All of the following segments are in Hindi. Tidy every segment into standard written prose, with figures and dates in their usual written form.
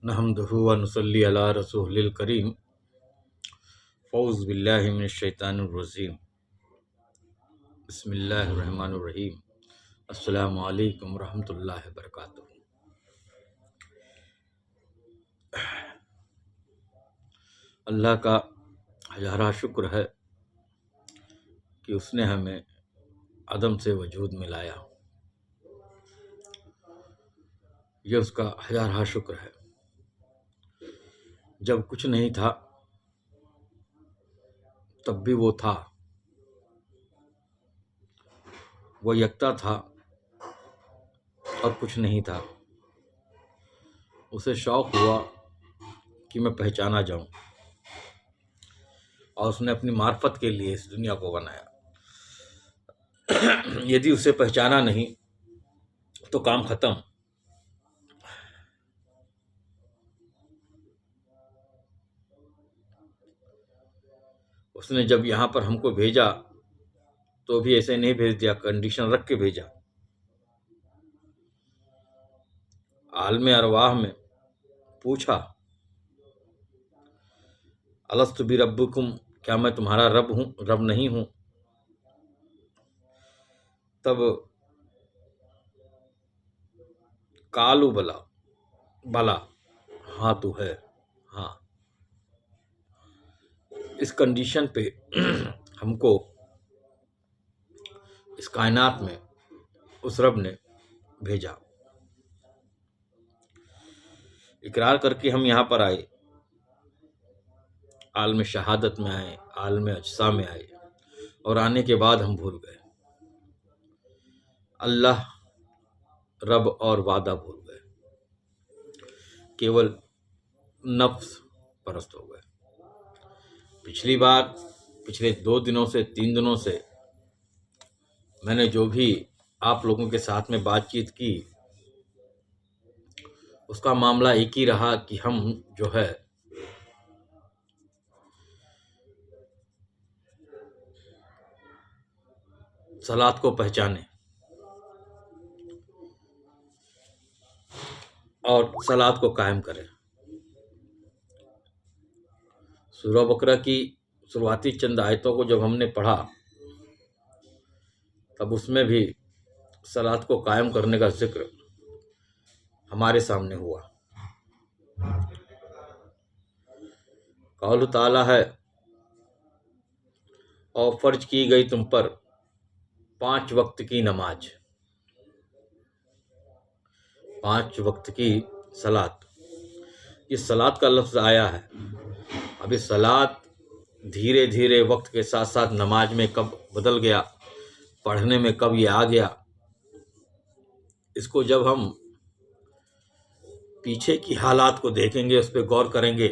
नहमदुहु व नुसल्ली अला रसूलिल करीम। फ़ौज़ बिल्लाहि मिनश शैतानिर रजीम। बिस्मिल्लाहिर रहमानिर रहीम। अस्सलामु अलैकुम व रहमतुल्लाहि व बरकातुहू। अल्लाह का हज़ारा शुक्र है कि उसने हमें अदम से वजूद में लाया। यह उसका हज़ारा शुक्र है। जब कुछ नहीं था तब भी वो था, वो यकता था और कुछ नहीं था। उसे शौक़ हुआ कि मैं पहचाना जाऊं और उसने अपनी मार्फत के लिए इस दुनिया को बनाया। यदि उसे पहचाना नहीं तो काम ख़त्म। उसने जब यहाँ पर हमको भेजा तो भी ऐसे नहीं भेज दिया, कंडीशन रख के भेजा। आलम अरवाह में पूछा, अलस्तु बि रब्बुकुम, क्या मैं तुम्हारा रब हूँ, रब नहीं हूँ? तब कालू बला, भला, हाँ तू है, हाँ। इस कंडीशन पे हमको इस कायनात में उस रब ने भेजा। इकरार करके हम यहाँ पर आए, आलम शहादत में आए, आलम अजसा में आए, और आने के बाद हम भूल गए। अल्लाह, रब और वादा भूल गए, केवल नफ्स परस्त हो गए। पिछली बार, पिछले 2 दिनों से 3 दिनों से मैंने जो भी आप लोगों के साथ में बातचीत की, उसका मामला एक ही रहा कि हम जो है सलात को पहचाने और सलात को कायम करें। सूरह बकरा की शुरुआती चंद आयतों को जब हमने पढ़ा तब उसमें भी सलात को कायम करने का जिक्र हमारे सामने हुआ। कौल ताला है, और फर्ज की गई तुम पर 5 वक्त की नमाज, 5 वक्त की सलात। ये सलात का लफ्ज़ आया है। अभी सलात धीरे धीरे वक्त के साथ साथ नमाज में कब बदल गया, पढ़ने में कब ये आ गया, इसको जब हम पीछे की हालात को देखेंगे, उस पर गौर करेंगे,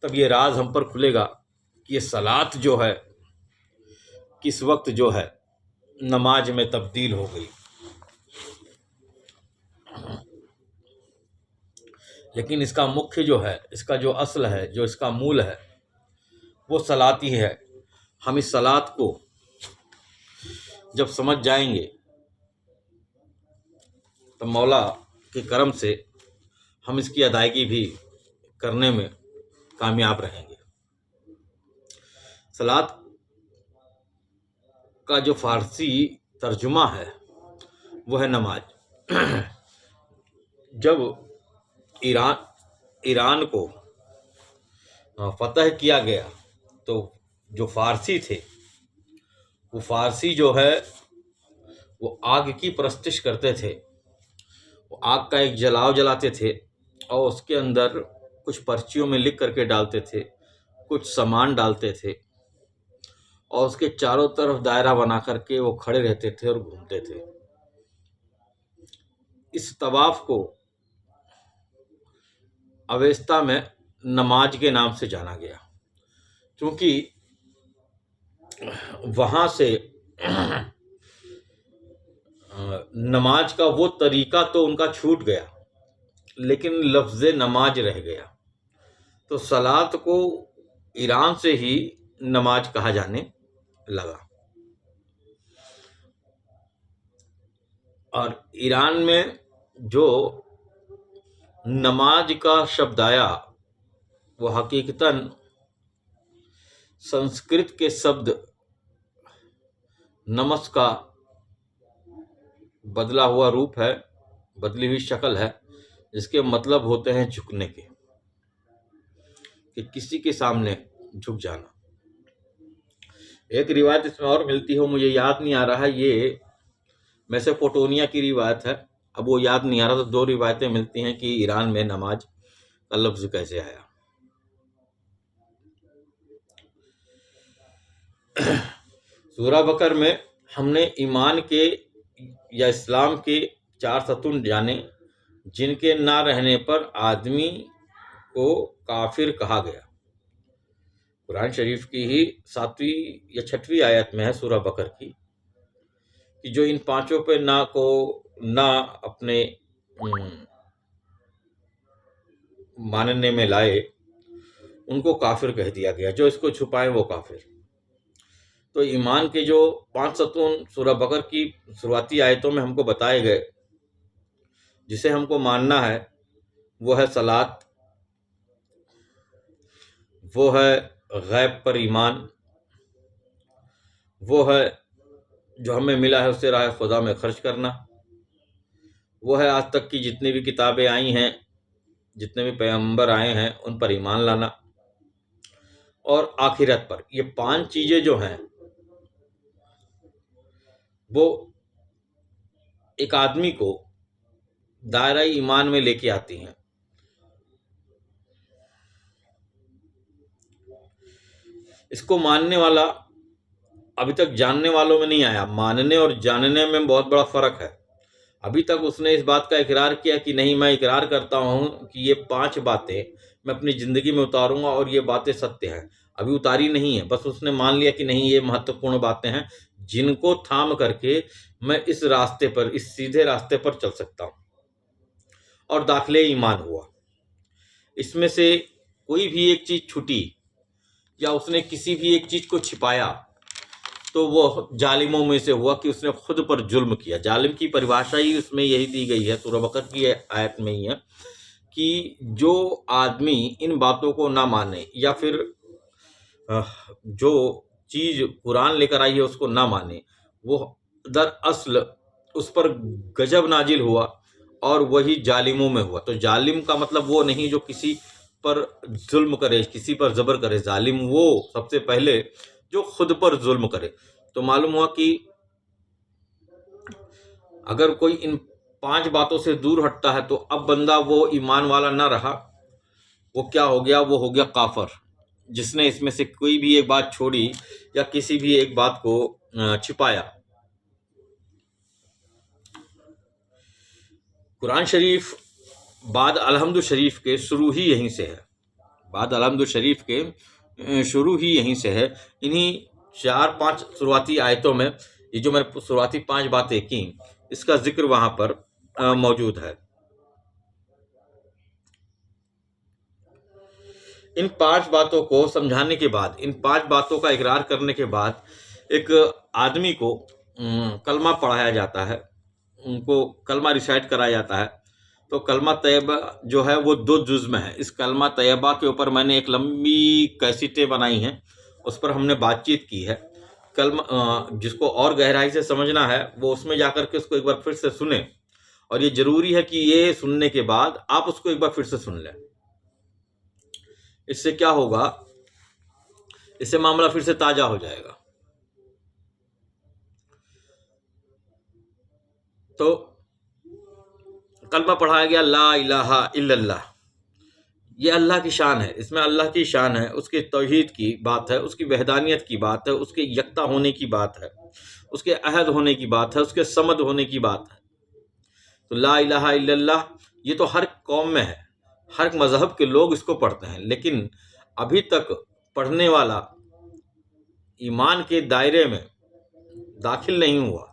तब ये राज हम पर खुलेगा कि ये सलात जो है किस वक्त जो है नमाज में तब्दील हो गई। लेकिन इसका मुख्य जो है, इसका जो असल है, जो इसका मूल है, वो सलात ही है। हम इस सलात को जब समझ जाएंगे तो मौला के करम से हम इसकी अदायगी भी करने में कामयाब रहेंगे। सलात का जो फारसी तर्जुमा है वो है नमाज। जब ईरान को फतह किया गया तो जो फारसी थे, वो फारसी जो है वो आग की परस्तिश करते थे। वो आग का एक जलाव जलाते थे और उसके अंदर कुछ पर्चियों में लिख करके डालते थे, कुछ सामान डालते थे, और उसके चारों तरफ दायरा बना करके वो खड़े रहते थे और घूमते थे। इस तवाफ को अवेस्ता में नमाज के नाम से जाना गया, क्योंकि वहाँ से नमाज का वो तरीका तो उनका छूट गया, लेकिन लफ्ज़ नमाज रह गया। तो सलात को ईरान से ही नमाज कहा जाने लगा। और ईरान में जो नमाज का शब्द आया वो हकीकतन संस्कृत के शब्द नमस का बदला हुआ रूप है, बदली हुई शक्ल है, जिसके मतलब होते हैं झुकने के, कि किसी के सामने झुक जाना। एक रिवायत इसमें और मिलती है, मुझे याद नहीं आ रहा है, ये मेसोपोटामिया की रिवायत है, अब वो याद नहीं आ रहा। तो दो रिवायतें मिलती हैं कि ईरान में नमाज का लफ्ज कैसे आया। सूरा बकर में हमने ईमान के या इस्लाम के 4 सतून जाने, जिनके ना रहने पर आदमी को काफिर कहा गया। कुरान शरीफ की ही 7वीं या 6वीं आयत में है सूरा बकर की, कि जो इन 5 पे ना अपने मानने में लाए उनको काफिर कह दिया गया, जो इसको छुपाए वो काफिर। तो ईमान के जो 5 सतून सूरा बकर की शुरुआती आयतों में हमको बताए गए, जिसे हमको मानना है, वो है सलात, वो है गैब पर ईमान, वो है जो हमें मिला है उससे राह खुदा में खर्च करना, वो है आज तक की जितनी भी किताबें आई हैं, जितने भी पैगंबर आए हैं उन पर ईमान लाना, और आखिरत पर। ये 5 चीजें जो हैं वो एक आदमी को दायरा ईमान में लेके आती हैं। इसको मानने वाला अभी तक जानने वालों में नहीं आया। मानने और जानने में बहुत बड़ा फर्क है। अभी तक उसने इस बात का इकरार किया कि नहीं, मैं इकरार करता हूं कि ये 5 बातें मैं अपनी जिंदगी में उतारूंगा और ये बातें सत्य हैं। अभी उतारी नहीं है, बस उसने मान लिया कि नहीं, ये महत्वपूर्ण बातें हैं जिनको थाम करके मैं इस रास्ते पर, इस सीधे रास्ते पर चल सकता हूं, और दाखिले ईमान हुआ। इसमें से कोई भी एक चीज छूटी या उसने किसी भी एक चीज को छिपाया तो वो जालिमों में से हुआ, कि उसने खुद पर जुल्म किया। जालिम की परिभाषा ही उसमें यही दी गई है, सूरह बकर की आयत में ही है, कि जो आदमी इन बातों को ना माने या फिर जो चीज कुरान लेकर आई है उसको ना माने, वो दरअसल उस पर गजब नाजिल हुआ और वही जालिमों में हुआ। तो जालिम का मतलब वो नहीं जो किसी पर जुल्म करे, किसी पर जबर करे। जालिम वो सबसे पहले जो खुद पर जुल्म करे। तो मालूम हुआ कि अगर कोई इन 5 बातों से दूर हटता है तो अब बंदा वो ईमान वाला ना रहा, वो क्या हो गया, वो हो गया काफर, जिसने इसमें से कोई भी एक बात छोड़ी या किसी भी एक बात को छिपाया। कुरान शरीफ बाद अलहम्दु शरीफ के शुरू ही यहीं से है। बाद अलहम्दु शरीफ के शुरू ही यहीं से है। इन्हीं 4-5 शुरुआती आयतों में ये जो मैंने शुरुआती 5 बातें की, इसका जिक्र वहां पर मौजूद है। इन 5 बातों को समझाने के बाद, इन 5 बातों का इकरार करने के बाद एक आदमी को कलमा पढ़ाया जाता है, उनको कलमा रिसाइट कराया जाता है। तो कलमा तैयबा जो है वो 2 जुज़ में है। इस कलमा तैयबा के ऊपर मैंने एक लंबी कैसेटें बनाई हैं, उस पर हमने बातचीत की है। कलमा जिसको और गहराई से समझना है वो उसमें जाकर के उसको एक बार फिर से सुने, और ये जरूरी है कि ये सुनने के बाद आप उसको एक बार फिर से सुन लें। इससे क्या होगा, इससे मामला फिर से ताजा हो जाएगा। तो कलमा पढ़ाया गया ला इलाहा इल्लल्लाह। ये अल्लाह की शान है, इसमें अल्लाह की शान है, उसके तौहीद की बात है, उसकी वहदानियत की बात है, उसके यकता होने की बात है, उसके अहद होने की बात है, उसके समद होने की बात है। तो ला इलाहा इल्लल्लाह ये तो हर कौम में है, हर मजहब के लोग इसको पढ़ते हैं, लेकिन अभी तक पढ़ने वाला ईमान के दायरे में दाखिल नहीं हुआ।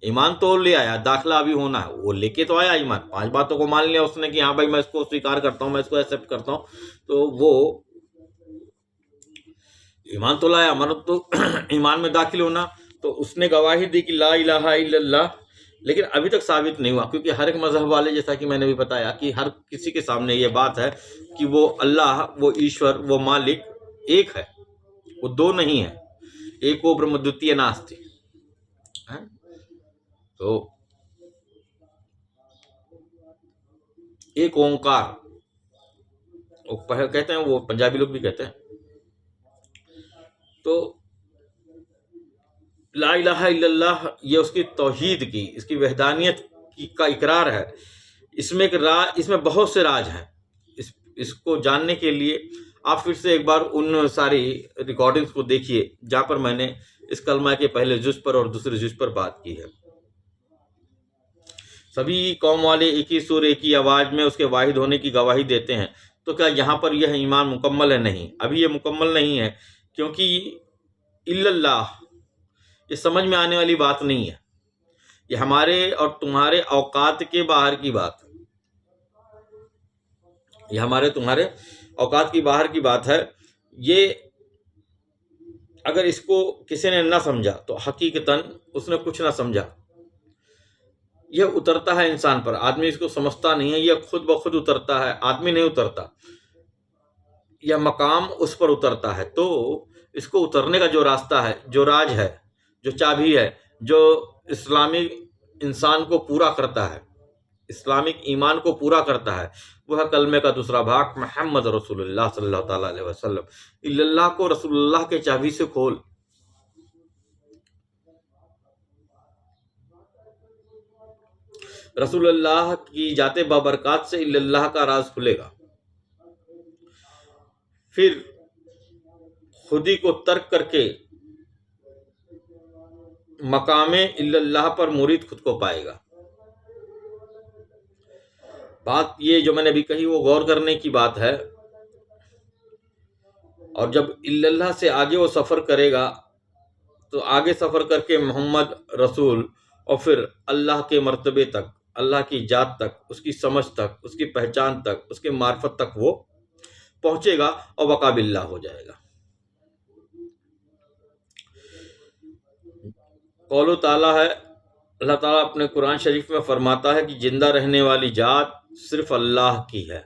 ईमान तो ले आया, दाखिला अभी होना है। वो लेके तो आया ईमान, 5 बातों को मान लिया उसने कि हाँ भाई मैं इसको स्वीकार करता हूँ, मैं इसको एक्सेप्ट करता हूँ, तो वो ईमान तो लाया, मतलब तो ईमान में दाखिल होना। तो उसने गवाही दी कि ला इलाहा इल्लल्लाह लेकिन अभी तक साबित नहीं हुआ, क्योंकि हर एक मजहब वाले, जैसा कि मैंने भी बताया, कि हर किसी के सामने ये बात है कि वो अल्लाह, वो ईश्वर, वो मालिक एक है, वो दो नहीं है। एको ब्रह्म द्वितीय नास्ति है। तो एक ओंकार, वो कहते हैं, वो पंजाबी लोग भी कहते हैं। तो ला इलाहा इल्लल्लाह, ये उसकी तौहीद की, इसकी वहदानियत की का इकरार है। इसमें एक राज, इसमें बहुत से राज हैं। इसको जानने के लिए आप फिर से एक बार उन सारी रिकॉर्डिंग्स को देखिए जहां पर मैंने इस कलमा के पहले जुज पर और दूसरे जुज पर बात की है। सभी कौम वाले एक ही सुर, एक ही आवाज में उसके वाहिद होने की गवाही देते हैं। तो क्या यहाँ पर यह ईमान मुकम्मल है? नहीं, अभी ये मुकम्मल नहीं है, क्योंकि इल्लल्लाह ये समझ में आने वाली बात नहीं है। ये हमारे और तुम्हारे औकात के बाहर की बात है। ये हमारे तुम्हारे औकात की बाहर की बात है। ये अगर इसको किसी ने ना समझा तो हकीकतन उसने कुछ ना समझा। यह उतरता है इंसान पर, आदमी इसको समझता नहीं है। यह खुद ब खुद उतरता है, आदमी नहीं उतरता। यह मकाम उस पर उतरता है। तो इसको उतरने का जो रास्ता है, जो राज है, जो चाबी है, जो इस्लामिक इंसान को पूरा करता है, इस्लामिक ईमान को पूरा करता है, वह कलमे का दूसरा भाग मोहम्मद रसूलुल्लाह सल्लल्लाहु अलैहि वसल्लम। इल्लल्लाह को रसूलुल्लाह के चाबी से खोल। रसूलुल्लाह की जाते बाबरकात से इल्लल्लाह का राज खुलेगा। फिर खुदी को तर्क करके मकामे इल्लल्लाह पर मुरीद खुद को पाएगा। बात ये जो मैंने अभी कही वो गौर करने की बात है। और जब इल्लल्लाह से आगे वो सफ़र करेगा तो आगे सफ़र करके मोहम्मद रसूल और फिर अल्लाह के मर्तबे तक, अल्लाह की जात तक, उसकी समझ तक, उसकी पहचान तक, उसके मार्फत तक वो पहुंचेगा और वकाबिल्ला हो जाएगा। कौलो ताला है, अल्लाह ताला अपने कुरान शरीफ में फरमाता है कि जिंदा रहने वाली जात सिर्फ अल्लाह की है,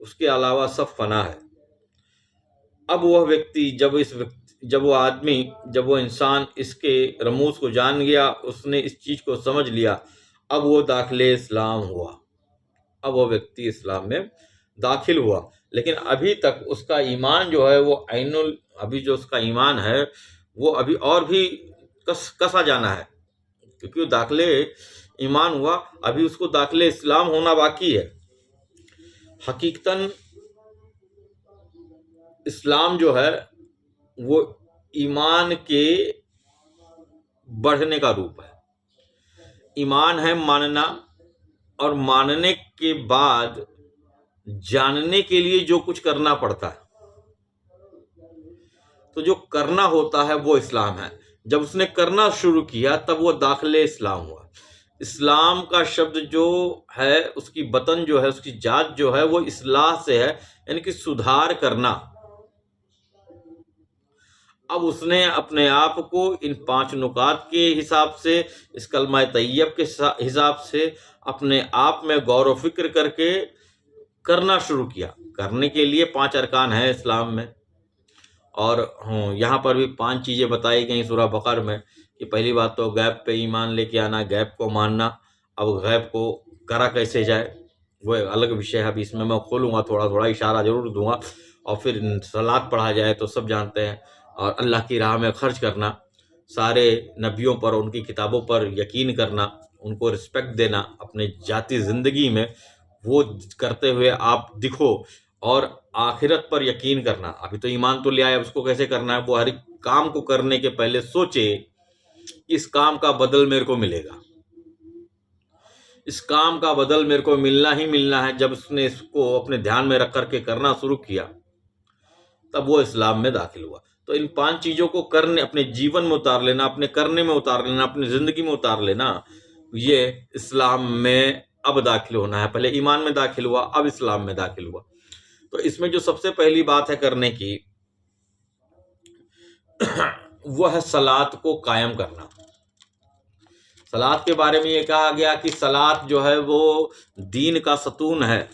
उसके अलावा सब फना है। अब वह व्यक्ति, जब वो आदमी, जब वो इंसान इसके रमूज को जान गया, उसने इस चीज़ को समझ लिया, अब वो दाखिले इस्लाम हुआ। अब वो व्यक्ति इस्लाम में दाखिल हुआ। लेकिन अभी तक उसका ईमान जो है वो ऐनुल, अभी जो उसका ईमान है वो अभी और भी कसा जाना है, क्योंकि वो दाखिले ईमान हुआ, अभी उसको दाखिले इस्लाम होना बाकी है। हकीकतन इस्लाम जो है वो ईमान के बढ़ने का रूप है। ईमान है मानना, और मानने के बाद जानने के लिए जो कुछ करना पड़ता है, तो जो करना होता है वो इस्लाम है। जब उसने करना शुरू किया तब वो दाखिले इस्लाम हुआ। इस्लाम का शब्द जो है, उसकी बतन जो है, उसकी जात जो है वो इस्लाह से है, यानी कि सुधार करना। अब उसने अपने आप को इन 5 नुकात के हिसाब से, इस कलमा तैयब के हिसाब से अपने आप में गौर व फिक्र करके करना शुरू किया। करने के लिए 5 अरकान हैं इस्लाम में, और यहाँ पर भी 5 चीज़ें बताई गई सूरह बकर में कि पहली बात तो गैब पे ईमान लेके आना, गैब को मानना। अब गैब को करा कैसे जाए वो अलग विषय है, अभी इसमें मैं खोलूँगा, थोड़ा थोड़ा इशारा जरूर दूंगा। और फिर सलात पढ़ा जाए तो सब जानते हैं, और अल्लाह की राह में खर्च करना, सारे नबियों पर, उनकी किताबों पर यकीन करना, उनको रिस्पेक्ट देना, अपने जाती ज़िंदगी में वो करते हुए आप दिखो, और आखिरत पर यकीन करना। अभी तो ईमान तो ले आया, उसको कैसे करना है, वो हर एक काम को करने के पहले सोचे इस काम का बदल मेरे को मिलेगा, इस काम का बदल मेरे को मिलना ही मिलना है। जब उसने इसको अपने ध्यान में रख करके करना शुरू किया तब वो इस्लाम में दाखिल हुआ। तो इन 5 चीज़ों को करने, अपने जीवन में उतार लेना, अपने करने में उतार लेना, अपनी ज़िंदगी में उतार लेना, ये इस्लाम में अब दाखिल होना है। पहले ईमान में दाखिल हुआ, अब इस्लाम में दाखिल हुआ। तो इसमें जो सबसे पहली बात है करने की वह है सलात को कायम करना। सलात के बारे में ये कहा गया कि सलात जो है वो दीन का सतून है।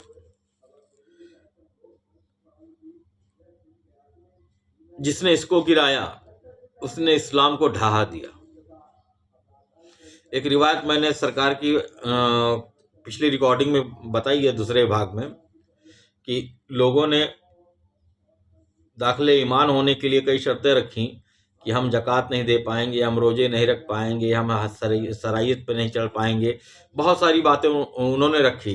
जिसने इसको गिराया उसने इस्लाम को ढहा दिया। एक रिवायत मैंने सरकार की पिछली रिकॉर्डिंग में बताई है दूसरे भाग में कि लोगों ने दाखिले ईमान होने के लिए कई शर्तें रखी कि हम ज़कात नहीं दे पाएंगे, हम रोजे नहीं रख पाएंगे, हम सरायत पे नहीं चढ़ पाएंगे, बहुत सारी बातें उन्होंने रखी।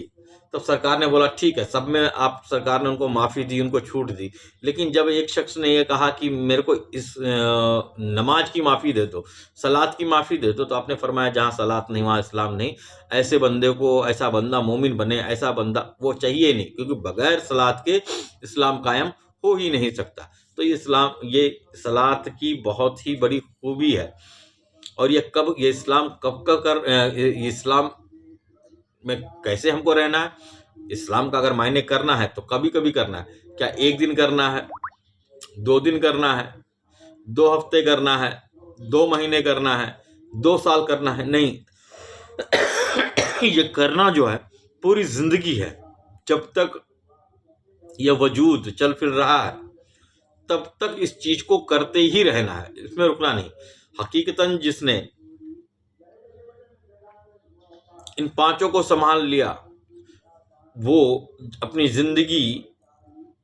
तब सरकार ने बोला ठीक है, सब में आप सरकार ने उनको माफ़ी दी, उनको छूट दी। लेकिन जब एक शख्स ने ये कहा कि मेरे को इस नमाज की माफ़ी दे दो, सलात की माफ़ी दे दो, तो आपने फरमाया जहाँ सलात नहीं वहाँ इस्लाम नहीं। ऐसे बंदे को, ऐसा बंदा मोमिन बने, ऐसा बंदा वो चाहिए नहीं, क्योंकि बगैर सलात के इस्लाम कायम हो ही नहीं सकता। तो ये सलात की बहुत ही बड़ी खूबी है। और ये इस्लाम इस्लाम में कैसे हमको रहना है, इस्लाम का अगर मायने करना है तो कभी कभी करना है। क्या एक दिन करना है, 2 दिन करना है, 2 हफ्ते करना है, 2 महीने करना है, 2 साल करना है? नहीं ये करना जो है पूरी जिंदगी है। जब तक यह वजूद चल फिर रहा है तब तक इस चीज को करते ही रहना है, इसमें रुकना नहीं। हकीकतन जिसने इन 5 को संभाल लिया वो अपनी जिंदगी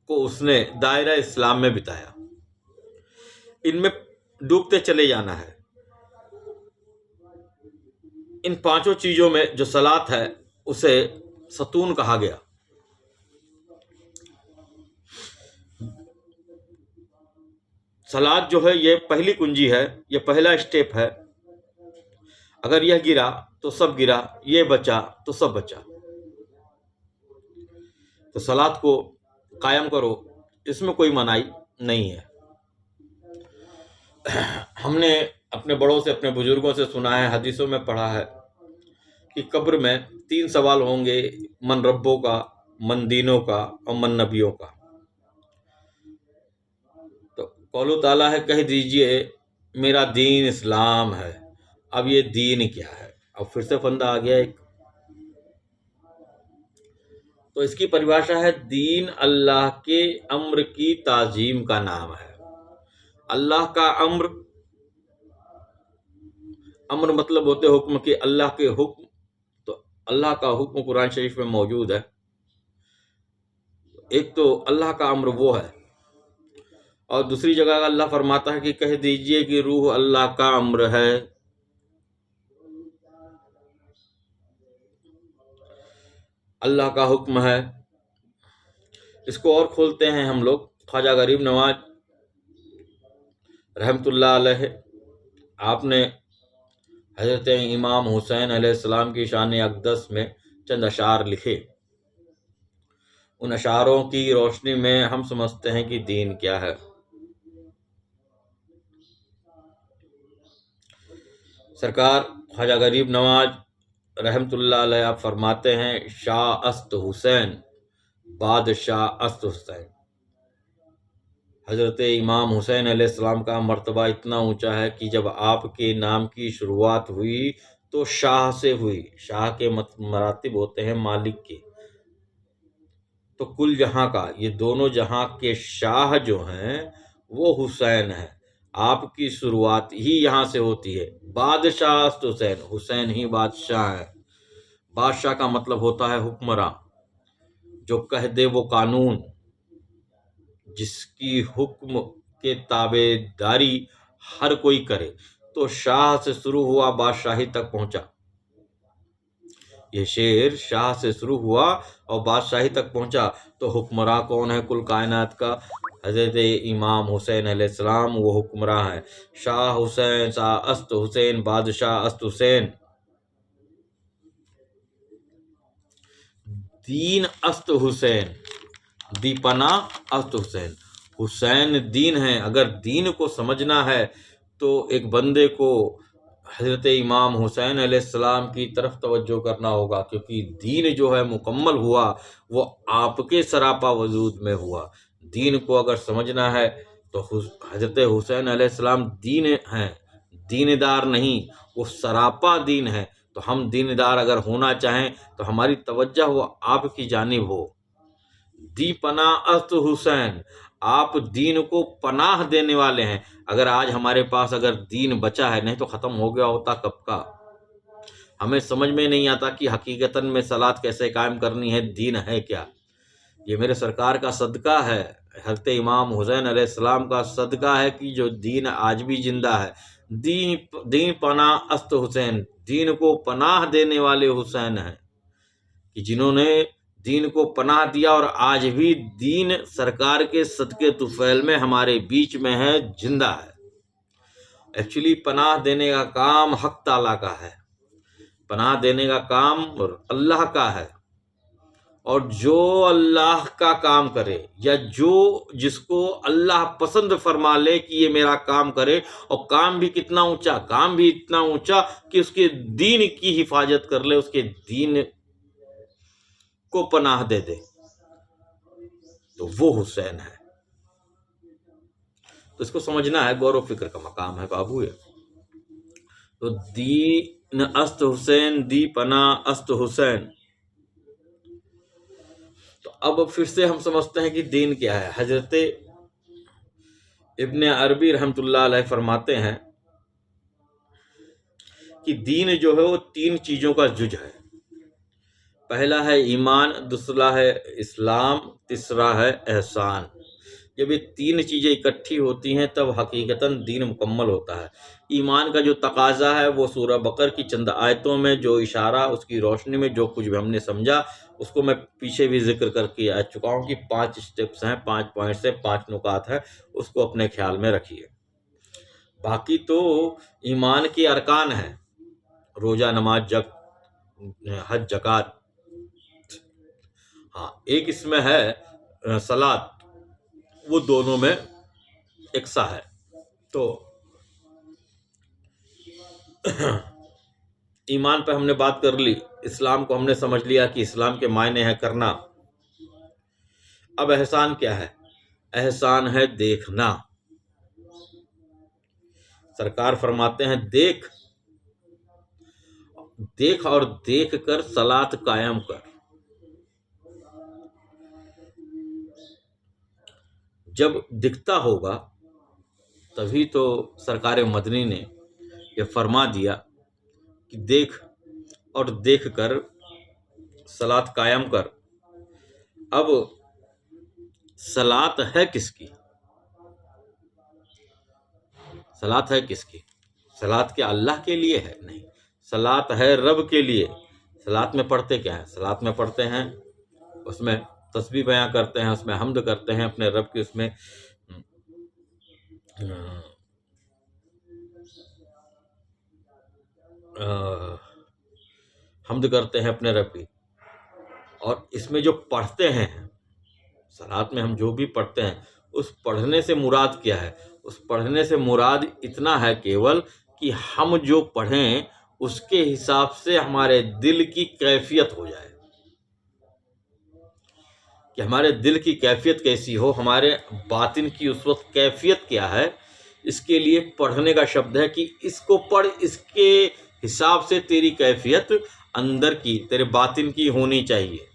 को उसने दायरा इस्लाम में बिताया। इनमें डूबते चले जाना है। इन 5 चीजों में जो सलात है उसे सतून कहा गया। सलात जो है ये पहली कुंजी है, ये पहला स्टेप है। अगर यह गिरा तो सब गिरा, ये बचा तो सब बचा। तो सलात को कायम करो, इसमें कोई मनाही नहीं है। हमने अपने बड़ों से, अपने बुजुर्गों से सुना है, हदीसों में पढ़ा है कि कब्र में 3 सवाल होंगे, मन रब्बों का, मन दीनों का और मन नबियों का। तो कौलो ताला है, कह दीजिए मेरा दीन इस्लाम है। अब ये दीन क्या है? अब फिर से फंदा आ गया एक। तो इसकी परिभाषा है, दीन अल्लाह के अम्र की ताजीम का नाम है। अल्लाह का अम्र मतलब होते हुक्म के, अल्लाह के हुक्म। तो अल्लाह का हुक्म कुरान शरीफ में मौजूद है। एक तो अल्लाह का अम्र वो है, और दूसरी जगह अल्लाह फरमाता है कि कह दीजिए कि रूह अल्लाह का अम्र है। अल्लाह का हुक्म है। इसको और खोलते हैं हम लोग। ख्वाजा गरीब नवाज रहमतुल्लाह अलैह, आपने हजरत इमाम हुसैन अलैहिस्सलाम की शान अक़दस में चंद अशार लिखे। उन अशारों की रोशनी में हम समझते हैं कि दीन क्या है। सरकार ख्वाजा गरीब नवाज रहमतुल्लाह अलैह आप फरमाते हैं, शाह अस्त हुसैन बादशाह अस्त हुसैन। हज़रत इमाम हुसैन अलैहिस्सलाम का मर्तबा इतना ऊंचा है कि जब आपके नाम की शुरुआत हुई तो शाह से हुई। शाह के मरातिब होते हैं मालिक के। तो कुल जहां का, ये दोनों जहां के शाह जो हैं वो हुसैन है। आपकी शुरुआत ही यहाँ से होती है। बादशाह अस्त हुसैन, हुसैन ही बादशाह है। बादशाह का मतलब होता है हुक्मरां, जो कह दे वो कानून, जिसकी हुक्म के ताबेदारी हर कोई करे। तो शाह से शुरू हुआ, बादशाही तक पहुंचा। ये शेर शाह से शुरू हुआ और बादशाही तक पहुंचा। तो हुक्मरां कौन है कुल कायनात का? हजरत इमाम हुसैन अलैहिस्सलाम वो हुक्मरां है। शाह हुसैन, शाह अस्त हुसैन, बादशाह अस्त हुसैन। दीन अस्त हुसैन, दीपना अस्त हुसैन। हुसैन दीन है। अगर दीन को समझना है तो एक बंदे को हज़रत इमाम हुसैन अलैहिस्सलाम की तरफ तवज्जो करना होगा, क्योंकि दीन जो है मुकम्मल हुआ वो आपके सरापा वजूद में हुआ। दीन को अगर समझना है तो हज़रत हुसैन अलैहिस्सलाम दीन हैं। दीनदार नहीं, वो सरापा दीन है। तो हम दीनदार अगर होना चाहें तो हमारी तवज्जो वो आपकी जानिब हो। दी पनाह अस्त हुसैन, आप दीन को पनाह देने वाले हैं। अगर आज हमारे पास अगर दीन बचा है, नहीं तो ख़त्म हो गया होता कब का। हमें समझ में नहीं आता कि हकीकतन में सलात कैसे कायम करनी है, दीन है क्या। ये मेरे सरकार का सदका है, हज़रत इमाम हुसैन अलैहिस्सलाम का सदका है कि जो दीन आज भी जिंदा है। दीन पनाह अस्त हुसैन, दीन को पनाह देने वाले हुसैन हैं, कि जिन्होंने दीन को पनाह दिया और आज भी दीन सरकार के सदके तुफैल में हमारे बीच में है, जिंदा है। एक्चुअली पनाह देने का काम हक ताला का है, पनाह देने का काम अल्लाह का है। और जो अल्लाह का काम करे, या जो जिसको अल्लाह पसंद फरमा ले कि ये मेरा काम करे, और काम भी कितना ऊंचा, काम भी इतना ऊंचा कि उसके दीन की हिफाजत कर ले, उसके दीन को पनाह दे दे, तो वो हुसैन है। तो इसको समझना है, गौरव फिक्र का मकाम है बाबू ये। तो दीन अस्त हुसैन, दी पनाह अस्त हुसैन। तो अब फिर से हम समझते हैं कि दीन क्या है। हजरत इब्ने अरबी रहमतुल्लाह अलैह फरमाते हैं कि दीन जो है वो 3 चीज़ों का जुज है। पहला है ईमान, दूसरा है इस्लाम, तीसरा है एहसान। जब ये 3 चीज़ें इकट्ठी होती हैं तब हकीकतन दीन मुकम्मल होता है। ईमान का जो तकाजा है वो सूरह बकर की चंद आयतों में जो इशारा, उसकी रोशनी में जो कुछ भी हमने समझा, उसको मैं पीछे भी जिक्र करके आ चुका हूँ कि 5 स्टेप्स हैं, 5 पॉइंट्स हैं, 5 नुकात हैं, उसको अपने ख्याल में रखिए। बाकी तो ईमान के अरकान हैं, रोज़ा, नमाज, हज, ज़कात। हाँ, एक इसमें है सलात, वो दोनों में एकसा है। तो ईमान पे हमने बात कर ली, इस्लाम को हमने समझ लिया कि इस्लाम के मायने हैं करना। अब एहसान क्या है? एहसान है देखना। सरकार फरमाते हैं देख, देख और देख कर सलात कायम कर। जब दिखता होगा तभी तो सरकार मदनी ने यह फरमा दिया कि देख और देख कर सलात कायम कर। अब सलात है किसकी? सलात है किसकी? सलात क्या अल्लाह के लिए है? नहीं, सलात है रब के लिए। सलात में पढ़ते क्या है? सलात में पढ़ते हैं, उसमें तस्बीह बयां करते हैं, उसमें हम्द करते हैं अपने रब की, उसमें हम्द करते हैं अपने रब की। और इसमें जो पढ़ते हैं, सलात में हम जो भी पढ़ते हैं, उस पढ़ने से मुराद क्या है? उस पढ़ने से मुराद इतना है केवल कि हम जो पढ़ें उसके हिसाब से हमारे दिल की कैफियत हो जाए। कि हमारे दिल की कैफियत कैसी हो, हमारे बातिन की उस वक्त कैफियत क्या है, इसके लिए पढ़ने का शब्द है कि इसको पढ़, इसके हिसाब से तेरी कैफियत अंदर की, तेरे बातिन की होनी चाहिए।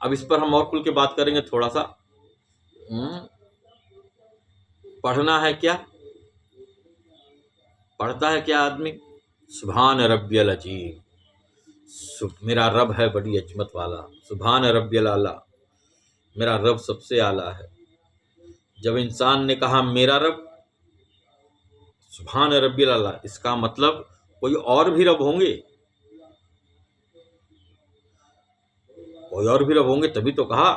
अब इस पर हम और खुल के बात करेंगे थोड़ा सा। पढ़ना है क्या? पढ़ता है क्या आदमी? सुभान रब्बियल अजीम, मेरा रब है बड़ी अजमत वाला। सुभान रब्बियल आला, मेरा रब सबसे आला है। जब इंसान ने कहा मेरा रब, सुभान रब्बियल आला, इसका मतलब कोई और भी रब होंगे, कोई और भी रब होंगे, तभी तो कहा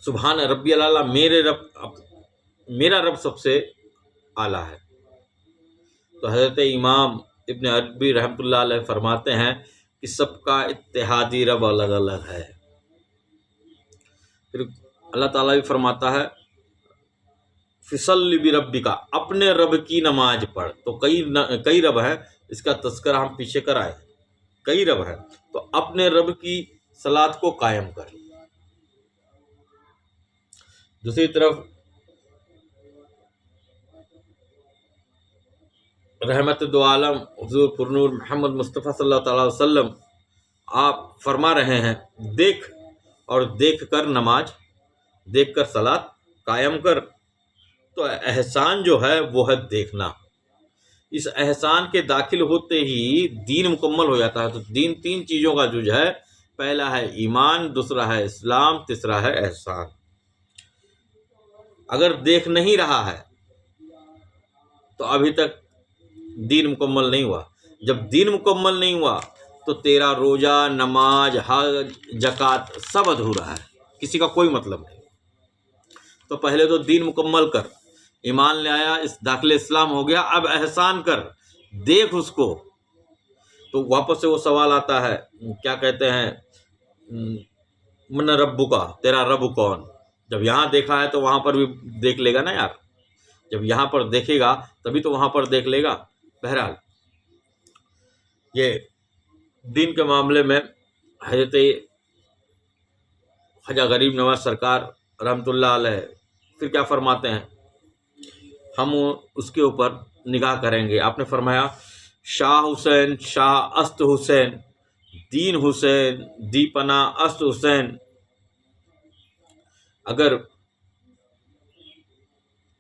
सुभान रब्बियल आला, मेरा रब सबसे आला है। तो हज़रत इमाम इब्ने अरबी रहमतुल्लाह अलैह फरमाते हैं कि सबका इत्तेहादी रब अलग अलग है। फिर अल्लाह ताला भी फरमाता है फिसल्लि बिरब्बिका, अपने रब की नमाज पढ़। तो कई रब है, इसका तस्करा हम पीछे कराए, कई रब है, तो अपने रब की सलात को कायम कर। दूसरी तरफ रहमत दो आलम हुजूर पुरनूर मोहम्मद मुस्तफ़ा सल्लल्लाहु अलैहि वसल्लम आप फरमा रहे हैं, देख और देख कर नमाज, देख कर सलात कायम कर। तो एहसान जो है वो है देखना। इस एहसान के दाखिल होते ही दीन मुकम्मल हो जाता है। तो दीन तीन चीज़ों का जुज है, पहला है ईमान, दूसरा है इस्लाम, तीसरा है एहसान। अगर देख नहीं रहा है तो अभी तक दीन मुकम्मल नहीं हुआ। जब दीन मुकम्मल नहीं हुआ तो तेरा रोज़ा, नमाज, हज, ज़कात सब अधूरा है, किसी का कोई मतलब नहीं। तो पहले तो दीन मुकम्मल कर, ईमान ले आया, इस दाखिल इस्लाम हो गया, अब एहसान कर, देख उसको। तो वापस से वो सवाल आता है, क्या कहते हैं, मन रब्बु का, तेरा रब कौन। जब यहाँ देखा है तो वहाँ पर भी देख लेगा ना यार। जब यहाँ पर देखेगा तभी तो वहाँ पर देख लेगा। बहरहाल ये दीन के मामले में हजरत ख्वाजा गरीब नवाज सरकार रहमतुल्लाह अलैह फिर क्या फरमाते हैं, हम उसके ऊपर निगाह करेंगे। आपने फरमाया, शाह हुसैन, शाह अस्त हुसैन, दीन हुसैन, दीपना अस्त हुसैन। अगर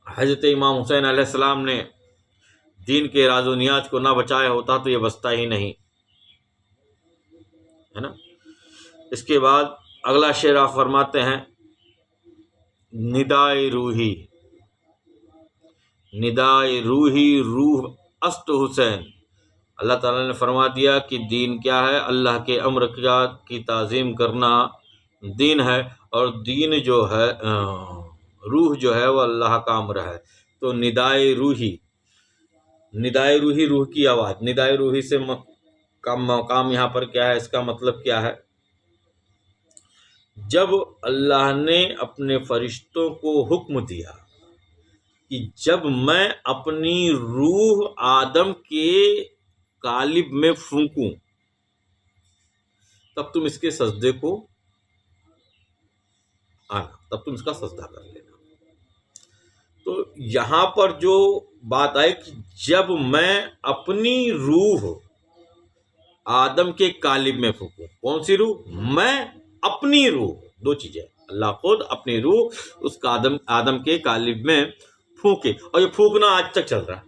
हजरत इमाम हुसैन अलैहिस्सलाम ने दीन के राज़ो नियाज को ना बचाया होता तो ये बसता ही नहीं, है ना। इसके बाद अगला शेर आप फरमाते हैं, निदाए रूही, निदाए रूही, रूह अस्त हुसैन। अल्लाह ताला ने फरमा दिया कि दीन क्या है, अल्लाह के अम्र की ताज़ीम करना दीन है, और दीन जो है रूह जो है वह अल्लाह का अम्र है। तो निदाए रूही, निदाए रूही, रूह की आवाज़। निदाए रूही से मकाम यहाँ पर क्या है, इसका मतलब क्या है, जब अल्लाह ने अपने फरिश्तों को हुक्म दिया कि जब मैं अपनी रूह आदम के कालिब में फूंकूं तब तुम इसके सजदे को आना, तब तुम इसका सजदा कर लेना। तो यहाँ पर जो बात आई कि जब मैं अपनी रूह आदम के कालिब में फूंकूं, कौन सी रूह, मैं अपनी रूह, दो चीजें, अल्लाह खुद अपनी रूह उस आदम के कालिब में फूके। और ये फूकना आज तक चल रहा है,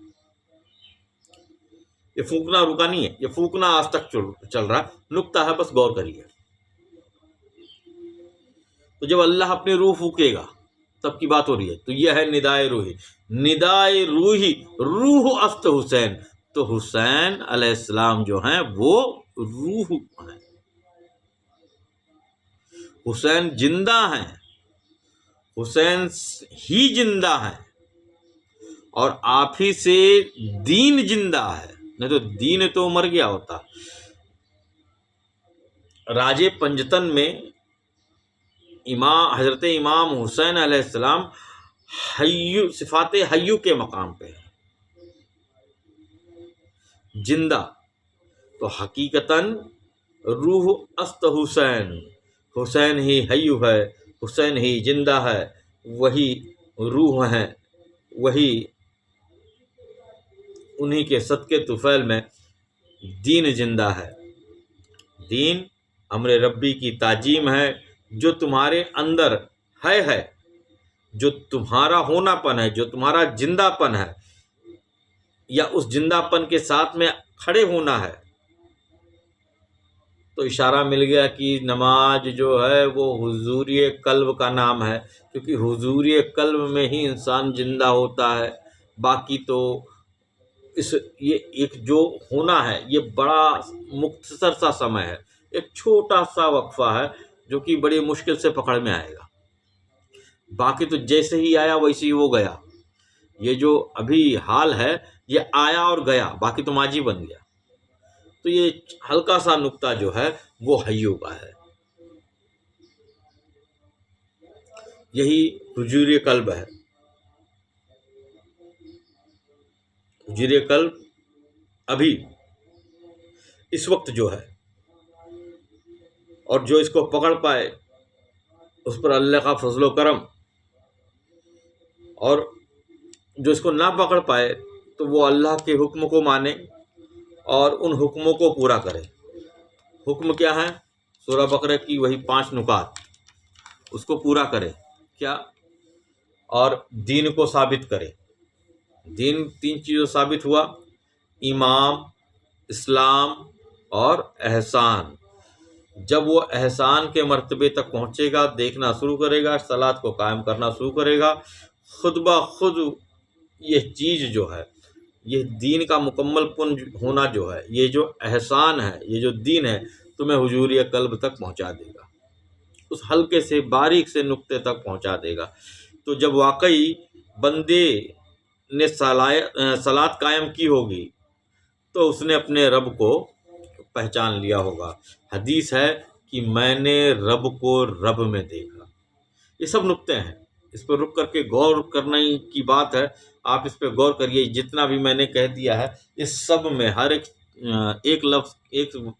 ये फूकना रुका नहीं है, ये फूकना आज तक चल रहा है। नुक्ता है, बस गौर करिए। तो जब अल्लाह अपनी रूह फूकेगा तब की बात हो रही है। तो यह है निदाए रूही, निदाए रूही, रूह अस्त हुसैन। तो हुसैन अलैहिस्सलाम जो हैं वो रूह हैं, हुसैन जिंदा हैं, हुसैन ही जिंदा हैं, और आप ही से दीन जिंदा है, नहीं तो दीन तो मर गया होता। राजे पंजतन में हजरत इमाम हुसैन अलैहिस्सलाम हय्यु, सिफाते हय्यु के मकाम पे है, जिंदा। तो हकीकतन रूह अस्त हुसैन, हुसैन ही हय्यु है, हुसैन ही जिंदा है, वही रूह है, वही उन्हीं के सदके तुफैल में दीन जिंदा है। दीन अमर रब्बी की ताजीम है, जो तुम्हारे अंदर है, जो तुम्हारा होनापन है, जो तुम्हारा जिंदापन है, या उस जिंदापन के साथ में खड़े होना है। तो इशारा मिल गया कि नमाज जो है वो हुजूरी कल्ब का नाम है, क्योंकि हुजूरी कल्ब में ही इंसान जिंदा होता है। बाकी तो ये एक जो होना है ये बड़ा मुख्तसर सा समय है, एक छोटा सा वक्फा है जो कि बड़ी मुश्किल से पकड़ में आएगा। बाकी तो जैसे ही आया वैसे ही वो गया। ये जो अभी हाल है ये आया और गया, बाकी तो माजी बन गया। तो ये हल्का सा नुक्ता जो है वो हय्यू का है, यही हुजूरी कल्ब है। हुजूरी कल्ब अभी इस वक्त जो है, और जो इसको पकड़ पाए उस पर अल्लाह का फजलो करम, और जो इसको ना पकड़ पाए तो वो अल्लाह के हुक्म को माने और उन हुक्मों को पूरा करे। हुक्म क्या है? सूरह बकरा की वही 5 नुकात, उसको पूरा करे। क्या? और दीन को साबित करे। दीन 3 चीज़ों साबित हुआ, ईमान, इस्लाम और एहसान। जब वो एहसान के मर्तबे तक पहुँचेगा, देखना शुरू करेगा, सलात को कायम करना शुरू करेगा, खुद ब खुद ये चीज़ जो है, ये दीन का मुकम्मलपन होना जो है, ये जो एहसान है, ये जो दीन है, तुम्हें हुजूरिया कल्ब तक पहुँचा देगा, उस हल्के से बारीक से नुक्ते तक पहुँचा देगा। तो जब वाकई बंदे ने सलात कायम की होगी तो उसने अपने रब को पहचान लिया होगा। हदीस है कि मैंने रब को रब में देखा। ये सब नुक्ते हैं, इस पर रुक करके गौर करने की बात है। आप इस पर गौर करिए। जितना भी मैंने कह दिया है, इस सब में हर एक लफ्ज़, एक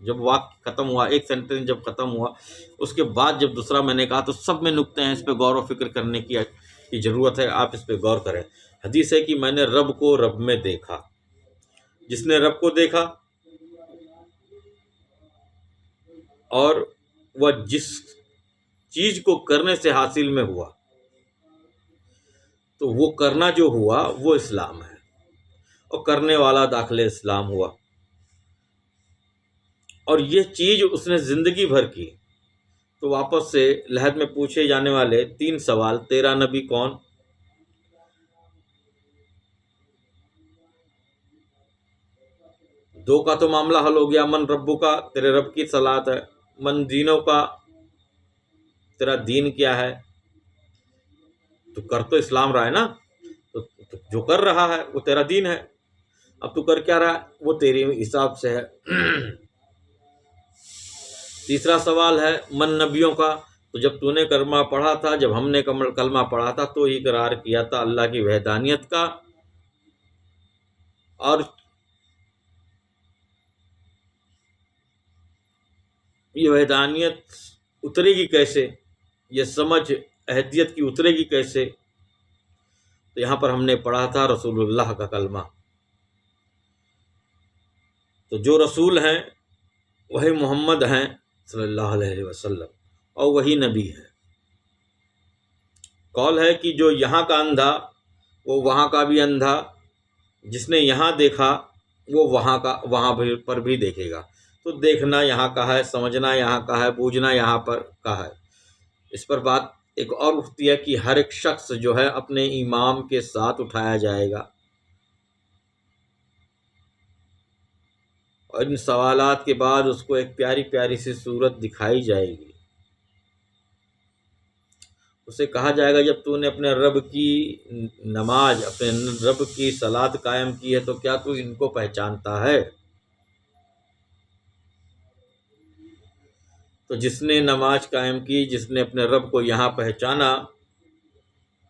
जब वाक्य ख़त्म हुआ, एक सेंटेंस जब ख़त्म हुआ, उसके बाद जब दूसरा मैंने कहा, तो सब में नुक्ते हैं। इस पर गौर व फिक्र करने की ज़रूरत है। आप इस पर गौर करें। हदीस है कि मैंने रब को रब में देखा। जिसने रब को देखा और वह जिस चीज़ को करने से हासिल में हुआ, तो वो करना जो हुआ वो इस्लाम है, और करने वाला दाखिले इस्लाम हुआ। और ये चीज़ उसने ज़िंदगी भर की। तो वापस से लहद में पूछे जाने वाले 3 सवाल, तेरा नबी कौन? दो का तो मामला हल हो गया, मन रब्बू का, तेरे रब की सलात है। मन दीनों का, तेरा दीन क्या है? तो कर तो इस्लाम रहा है ना, तो जो कर रहा है वो तेरा दीन है। अब तू कर क्या रहा है, वो तेरे हिसाब से है। तीसरा सवाल है मन नबियों का। तो जब तूने कलमा पढ़ा था, जब हमने कलमा पढ़ा था, तो इकरार किया था अल्लाह की वहदानियत का। और ये वहदानियत उतरेगी कैसे, ये समझ अहदियत की उतरेगी कैसे? तो यहाँ पर हमने पढ़ा था रसूलुल्लाह का कलमा। तो जो रसूल हैं वही मोहम्मद हैं सल्लल्लाहु अलैहि वसल्लम, और वही नबी है। कौल है कि जो यहाँ का अंधा वो वहाँ का भी अंधा, जिसने यहाँ देखा वो वहाँ पर भी देखेगा। तो देखना यहाँ का है, समझना यहाँ का है, बूझना यहाँ पर का है। इस पर बात एक और उठती है कि हर एक शख्स जो है अपने इमाम के साथ उठाया जाएगा, और इन सवालात के बाद उसको एक प्यारी प्यारी सी सूरत दिखाई जाएगी। उसे कहा जाएगा जब तूने अपने रब की नमाज, अपने रब की सलात कायम की है, तो क्या तू इनको पहचानता है? तो जिसने नमाज कायम की, जिसने अपने रब को यहाँ पहचाना,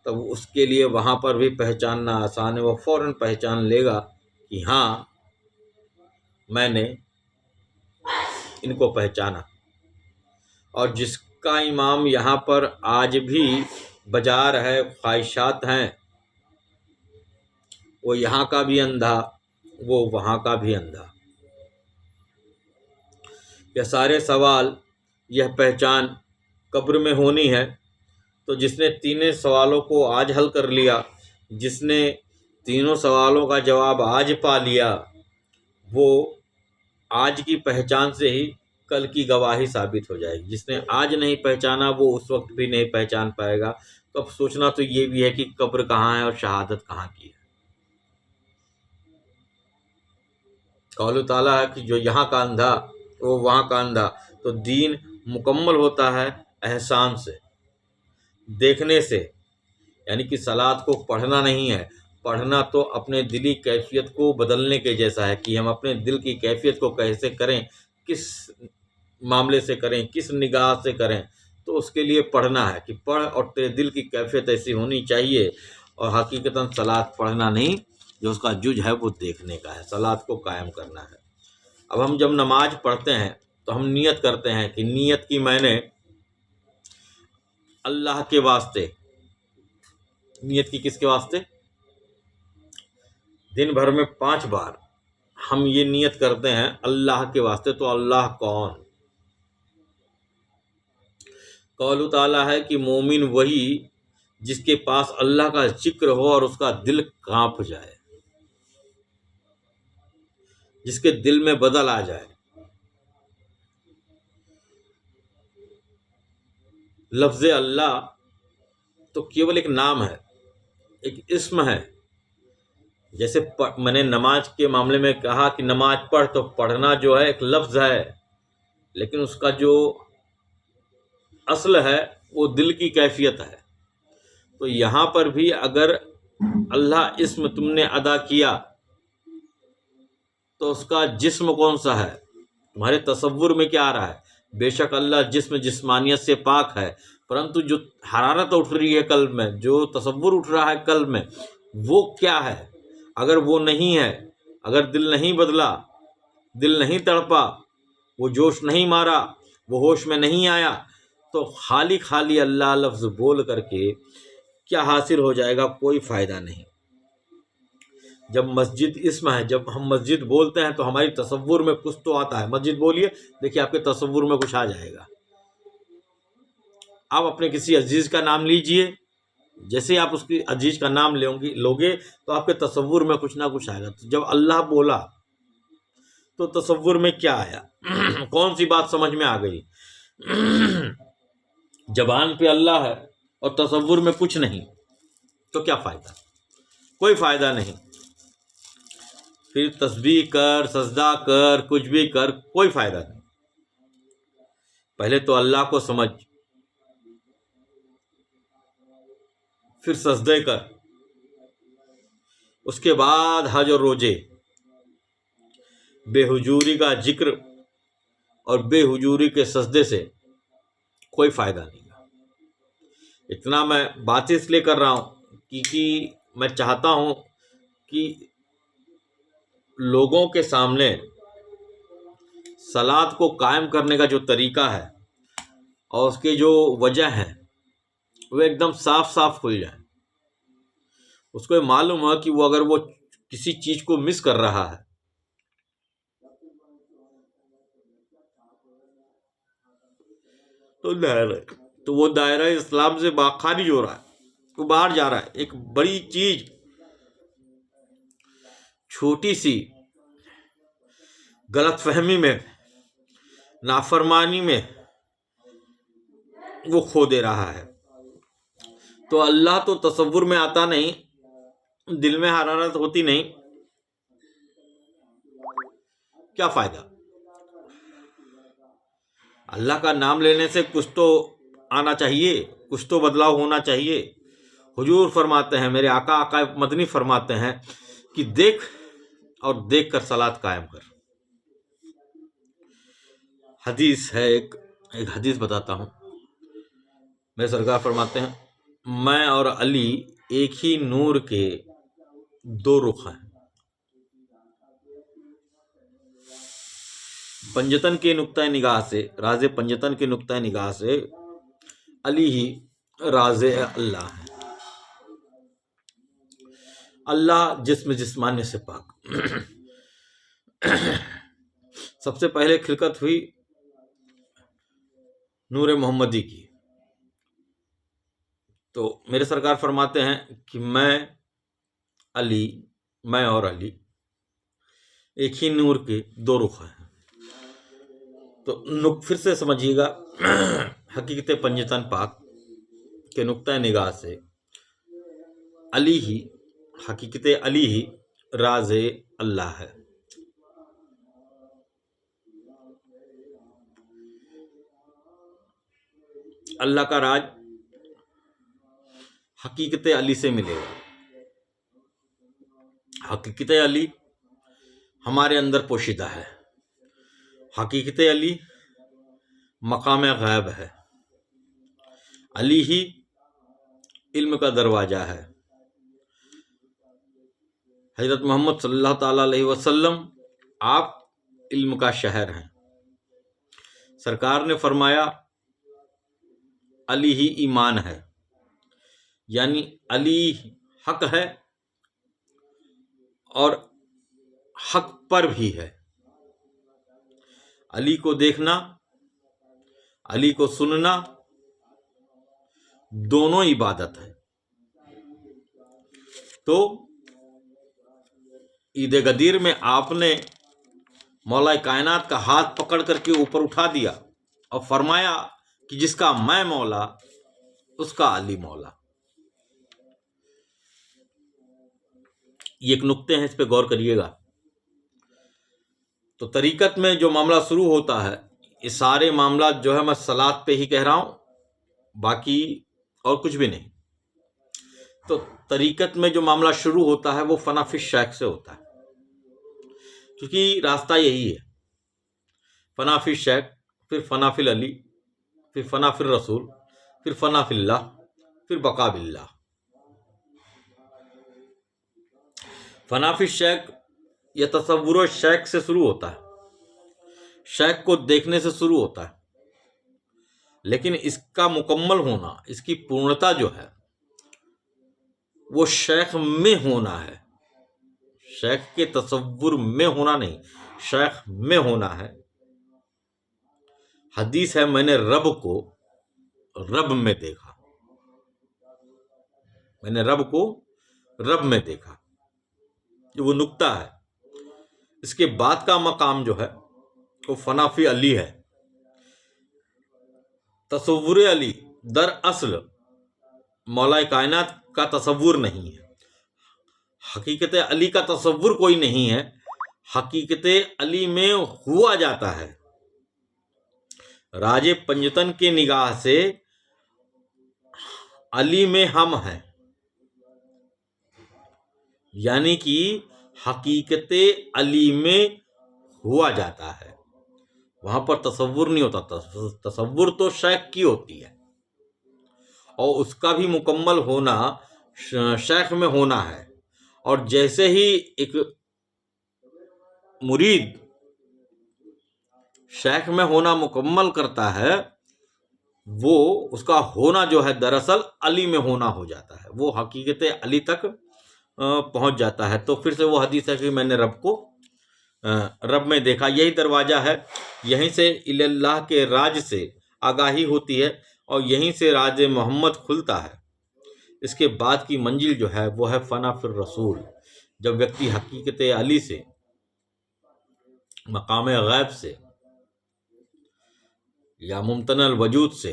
तब उसके लिए वहाँ पर भी पहचानना आसान है। वो फ़ौरन पहचान लेगा कि हाँ, मैंने इनको पहचाना। और जिसका इमाम यहाँ पर आज भी बाजार है, ख्वाहिशात हैं, वो यहाँ का भी अंधा, वो वहाँ का भी अंधा। यह सारे सवाल, यह पहचान कब्र में होनी है। तो जिसने तीनों सवालों को आज हल कर लिया, जिसने तीनों सवालों का जवाब आज पा लिया, वो आज की पहचान से ही कल की गवाही साबित हो जाएगी। जिसने आज नहीं पहचाना वो उस वक्त भी नहीं पहचान पाएगा। तो अब सोचना तो ये भी है कि कब्र कहाँ है और शहादत कहाँ की है। कौल ताला है कि जो यहाँ का अंधा वो वहाँ का अंधा। तो दीन मुकम्मल होता है एहसान से, देखने से। यानी कि सलात को पढ़ना नहीं है, पढ़ना तो अपने दिली कैफियत को बदलने के जैसा है कि हम अपने दिल की कैफियत को कैसे करें, किस मामले से करें, किस निगाह से करें। तो उसके लिए पढ़ना है कि पढ़, और तेरे दिल की कैफियत ऐसी होनी चाहिए। और हकीकतन सलात पढ़ना नहीं, जो उसका जुज है वो देखने का है, सलात को कायम करना है। अब हम जब नमाज पढ़ते हैं तो हम नियत करते हैं कि नियत की मैंने अल्लाह के वास्ते। नियत की किसके वास्ते? दिन भर में 5 बार हम ये नियत करते हैं अल्लाह के वास्ते, तो अल्लाह कौन? कौलु ताला है कि मोमिन वही जिसके पास अल्लाह का जिक्र हो और उसका दिल कांप जाए, जिसके दिल में बदल आ जाए। लफ्ज़ अल्लाह तो केवल एक नाम है, एक इस्म है। जैसे मैंने नमाज के मामले में कहा कि नमाज पढ़, तो पढ़ना जो है एक लफ्ज़ है, लेकिन उसका जो असल है वो दिल की कैफियत है। तो यहाँ पर भी अगर अल्लाह इस्म तुमने अदा किया तो उसका जिस्म कौन सा है? तुम्हारे तसव्वुर में क्या आ रहा है? बेशक अल्लाह जिस्म जिस्मानियत से पाक है, परंतु जो हरारत उठ रही है कल्ब में, जो तसव्वुर उठ रहा है कल्ब में, वो क्या है? अगर वो नहीं है, अगर दिल नहीं बदला, दिल नहीं तड़पा, वो जोश नहीं मारा, वो होश में नहीं आया, तो खाली खाली अल्लाह लफ्ज़ बोल करके क्या हासिल हो जाएगा? कोई फ़ायदा नहीं। जब मस्जिद इस्म है, जब हम मस्जिद बोलते हैं तो हमारी तसव्वुर में कुछ तो आता है। मस्जिद बोलिए, देखिए आपके तसव्वुर में कुछ आ जाएगा। आप अपने किसी अजीज़ का नाम लीजिए, जैसे आप उसकी अजीज़ का नाम लोगे तो आपके तसव्वुर में कुछ ना कुछ आएगा। तो जब अल्लाह बोला तो तसव्वुर में क्या आया? कौन सी बात समझ में आ गई? जबान पे अल्लाह है और तसव्वुर में कुछ नहीं, तो क्या फ़ायदा? कोई फ़ायदा नहीं। फिर तस्बीह कर, सजदा कर, कुछ भी कर, कोई फ़ायदा नहीं। पहले तो अल्लाह को समझ, फिर सजदे कर, उसके बाद हज और रोजे। बेहुजूरी का जिक्र और बेहुजूरी के सजदे से कोई फ़ायदा नहीं। इतना मैं बात इसलिए कर रहा हूँ कि मैं चाहता हूँ कि लोगों के सामने सलात को कायम करने का जो तरीका है और उसके जो वजह है वो एकदम साफ साफ खुल जाए। उसको मालूम है कि वो अगर वो किसी चीज़ को मिस कर रहा है तो वो दायरा इस्लाम से खारिज हो रहा है, वो बाहर जा रहा है। एक बड़ी चीज़, छोटी सी गलतफहमी में, नाफरमानी में वो खो दे रहा है। तो अल्लाह तो तसव्वुर में आता नहीं, दिल में हरारत होती नहीं, क्या फ़ायदा? अल्लाह का नाम लेने से कुछ तो आना चाहिए, कुछ तो बदलाव होना चाहिए। हुजूर फरमाते हैं, मेरे आका मदनी फरमाते हैं कि देख और देख कर सलात कायम कर। हदीस है, एक हदीस बताता हूँ। मेरे सरकार फरमाते हैं, मैं और अली एक ही नूर के 2 रुख हैं। पंजतन के नुक्ता निगाह से, राज़े पंजतन के नुक्ता निगाह से अली ही राज़े अल्लाह है। अल्लाह जिस्म जिस्मान्य से पाक। सबसे पहले खिलकत हुई नूर मोहम्मदी की। तो मेरे सरकार फरमाते हैं कि मैं और अली एक ही नूर के 2 रुख हैं। तो फिर से समझिएगा, हकीकत पंजतन पाक के नुक्ता निगाह से अली ही, हकीकत अली ही राज़े अल्लाह है। अल्लाह का राज हकीकत अली से मिलेगा। हकीकत अली हमारे अंदर पोशीदा है। हकीकत अली मकाम गैब है। अली ही इल्म का दरवाज़ा है। हज़रत मोहम्मद सल्लल्लाहु ताला अलैहि वसल्लम आप इल्म का शहर हैं। सरकार ने फरमाया अली ही ईमान है, यानी अली हक है और हक पर भी है। अली को देखना, अली को सुनना, दोनों इबादत है। तो ईद गदीर में आपने मौला कायनात का हाथ पकड़ करके ऊपर उठा दिया और फरमाया कि जिसका मैं मौला उसका अली मौला। ये एक नुक्ते हैं, इस पे गौर करिएगा। तो तरीकत में जो मामला शुरू होता है, ये सारे मामला जो है मैं सलात पे ही कह रहा हूं, बाकी और कुछ भी नहीं। तो तरीकत में जो मामला शुरू होता है वो फनाफिल शेख से होता है, क्योंकि रास्ता यही है। फनाफिल शेख, फिर फनाफिल अली, फिर फनाफिल रसूल, फिर फनाफिल्लाह, फिर बका बिल्लाह। फनाफिल शेख यह तसव्वुर शेख से शुरू होता है, शेख को देखने से शुरू होता है, लेकिन इसका मुकम्मल होना, इसकी पूर्णता जो है वो शेख में होना है। शेख के तसव्वुर में होना नहीं, शेख में होना है। हदीस है, मैंने रब को रब में देखा, मैंने रब को रब में देखा। जो वो नुक्ता है, इसके बाद का मकाम जो है वो फनाफी अली है। तसव्वुर अली दरअसल मौला कायनात का तसव्वुर नहीं है, हकीकत अली का तसव्वुर कोई नहीं है, हकीकत अली में हुआ जाता है। राजे पंजतन के निगाह से अली में हम हैं, यानी कि हकीकत अली में हुआ जाता है, वहां पर तसव्वुर नहीं होता। तसव्वुर तो शेख की होती है और उसका भी मुकम्मल होना शेख में होना है। और जैसे ही एक मुरीद शेख में होना मुकम्मल करता है, वो उसका होना जो है दरअसल अली में होना हो जाता है, वो हकीकत अली तक पहुंच जाता है। तो फिर से वो हदीस है कि मैंने रब को रब में देखा। यही दरवाज़ा है, यहीं से इल्लाह के राज से आगाही होती है और यहीं से राज मोहम्मद खुलता है। इसके बाद की मंजिल जो है वो है फना फिर रसूल। जब व्यक्ति हकीकत अली से, मकाम गैब से या मुमतनल वजूद से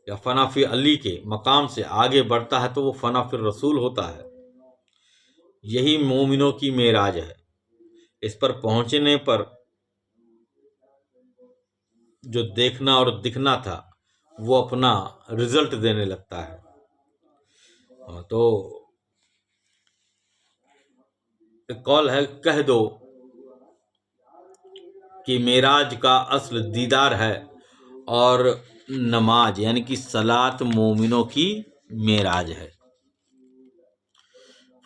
या फनाफी अली के मकाम से आगे बढ़ता है तो वो फनाफिर रसूल होता है। यही मोमिनों की मेराज है। इस पर पहुंचने पर जो देखना और दिखना था वो अपना रिजल्ट देने लगता है। तो एक कॉल है, कह दो कि मेराज का असल दीदार है और नमाज यानी कि सलात मोमिनों की मेराज है।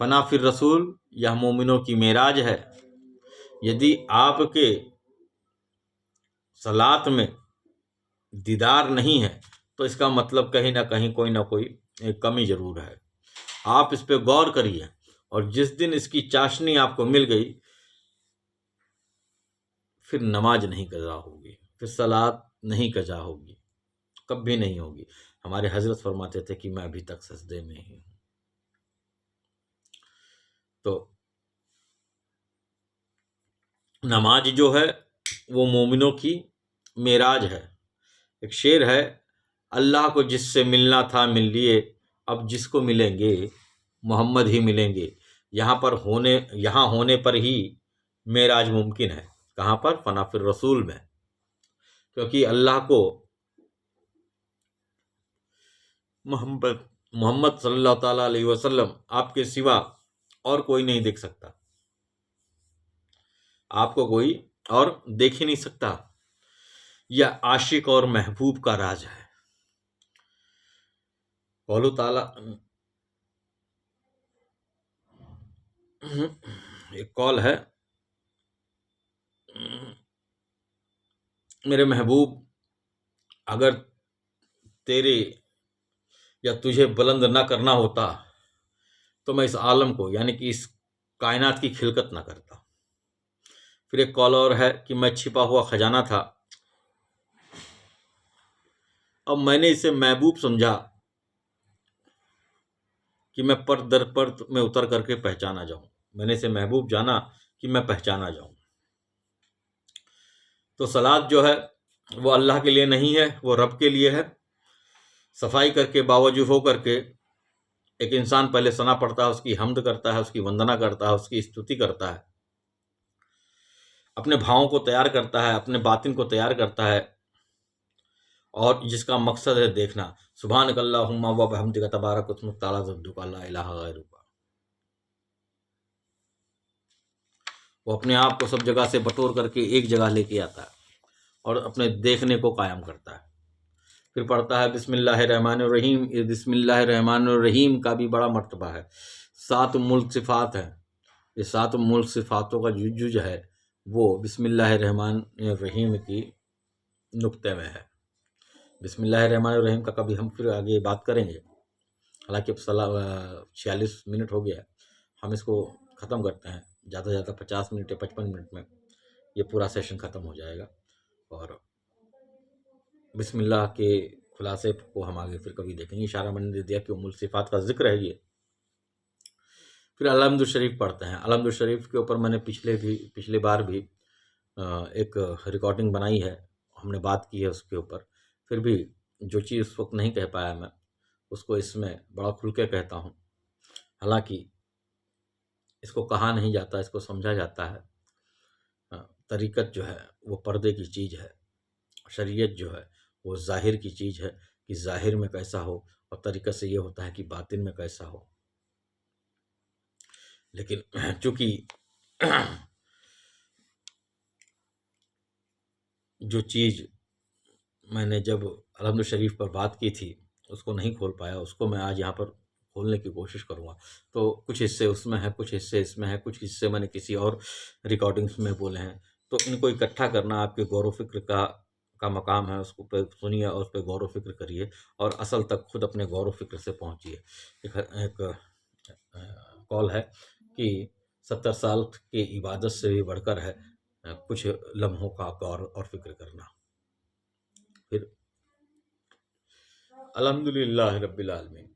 फना फिर रसूल यह मोमिनों की मेराज है। यदि आपके सलात में दीदार नहीं है तो इसका मतलब कहीं ना कहीं कोई ना कोई कमी जरूर है। आप इस पे गौर करिए और जिस दिन इसकी चाशनी आपको मिल गई, फिर नमाज नहीं कज़ा होगी, फिर सलात नहीं कज़ा होगी, कभी नहीं होगी। हमारे हजरत फरमाते थे कि मैं अभी तक सजदे में ही हूं। तो नमाज जो है वो मोमिनों की मेराज है। एक शेर है, अल्लाह को जिससे मिलना था मिल लिए, अब जिसको मिलेंगे मोहम्मद ही मिलेंगे। यहाँ होने पर ही मेराज मुमकिन है। कहाँ पर? फनाफिर रसूल में। क्योंकि अल्लाह को मोहम्मद सल्लल्लाहु ताला अलैहि वसल्लम आपके सिवा और कोई नहीं देख सकता, आपको कोई और देख ही नहीं सकता। यह आशिक और महबूब का राज है। कौलू ताला, एक कॉल है, मेरे महबूब अगर तेरे या तुझे बुलंद ना करना होता तो मैं इस आलम को यानी कि इस कायनात की खिलकत ना करता। फिर एक कॉल और है कि मैं छिपा हुआ खजाना था, अब मैंने इसे महबूब समझा कि मैं पर दर पर में उतर करके पहचाना जाऊं। मैंने इसे महबूब जाना कि मैं पहचाना जाऊं। तो सलाद जो है वो अल्लाह के लिए नहीं है, वो रब के लिए है। सफाई करके बावजूद हो करके एक इंसान पहले सना पढ़ता है, उसकी हमद करता है, उसकी वंदना करता है, उसकी स्तुति करता है, अपने भावों को तैयार करता है, अपने बातिन को तैयार करता है, और जिसका मकसद है देखना। सुभानक अल्लाहुम्मा व बिहम्दिका तबारक अस्मुक तआला जद्दुका ला इलाहा गैरुका। वो अपने आप को सब जगह से बटोर करके एक जगह लेके आता है और अपने देखने को कायम करता है। फिर पढ़ता है बिस्मिल्लाहिर्रहमानिर्रहीम। ये बिस्मिल्लाहिर्रहमानिर्रहीम का भी बड़ा मर्तबा है। 7 मुल्क सिफात हैं। ये 7 मुल्क सिफातों का जुज है वो बिस्मिल्लाहिर्रहमानिर्रहीम की नुक्ते में है। बिस्मिल्लाहिर्रहमानिर्रहीम का कभी हम फिर आगे बात करेंगे। हालांकि अब 46 मिनट हो गया है, हम इसको ख़त्म करते हैं। ज़्यादा से ज़्यादा 50 मिनट या 55 मिनट में ये पूरा सेशन ख़त्म हो जाएगा और बिस्मिल्लाह के खुलासे को हम आगे फिर कभी देखेंगे। इशारा मैंने दे दिया कि उम्मुल सिफ़ात का जिक्र है ये। फिर अलहम्दुल शरीफ पढ़ते हैं। अलहम्दुल शरीफ के ऊपर मैंने पिछले बार भी एक रिकॉर्डिंग बनाई है, हमने बात की है उसके ऊपर। फिर भी जो चीज़ उस वक्त नहीं कह पाया मैं, उसको इसमें बड़ा खुल के कहता हूँ। हालांकि इसको कहा नहीं जाता, इसको समझा जाता है। तरीक़त जो है वो पर्दे की चीज़ है, शरीयत जो है वो ज़ाहिर की चीज़ है कि ज़ाहिर में कैसा हो, और तरीक़त से ये होता है कि बातिन में कैसा हो। लेकिन चूँकि जो चीज़ मैंने जब अलहम्दुल शरीफ पर बात की थी उसको नहीं खोल पाया, उसको मैं आज यहाँ पर खोलने की कोशिश करूँगा। तो कुछ हिस्से उसमें हैं, कुछ हिस्से इसमें हैं, कुछ हिस्से मैंने किसी और रिकॉर्डिंग्स में बोले हैं। तो इनको इकट्ठा करना आपके गौर व फ़िक्र का मकाम है। उसको पे सुनिए और उस पे गौर व फ़िक्र करिए और असल तक खुद अपने गौर व फ़िक्र से पहुँचिए। एक कॉल है कि 70 साल की इबादत से भी बढ़कर है कुछ लम्हों का गौर और फ़िक्र करना। फिर अल्हम्दुलिल्लाह रब्बिल आलमीन।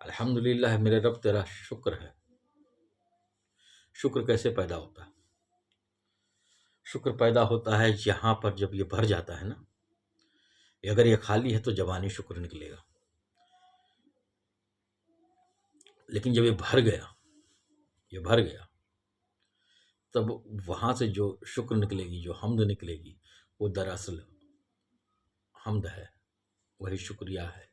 अल्हम्दुलिल्लाह मेरे रब तेरा शुक्र है। शुक्र कैसे पैदा होता है? शुक्र पैदा होता है यहाँ पर जब ये भर जाता है ना, अगर ये खाली है तो ज़बानी शुक्र निकलेगा, लेकिन जब ये भर गया तब वहाँ से जो शुक्र निकलेगी, जो हम्द निकलेगी, वो दरअसल हम्द है, वही शुक्रिया है।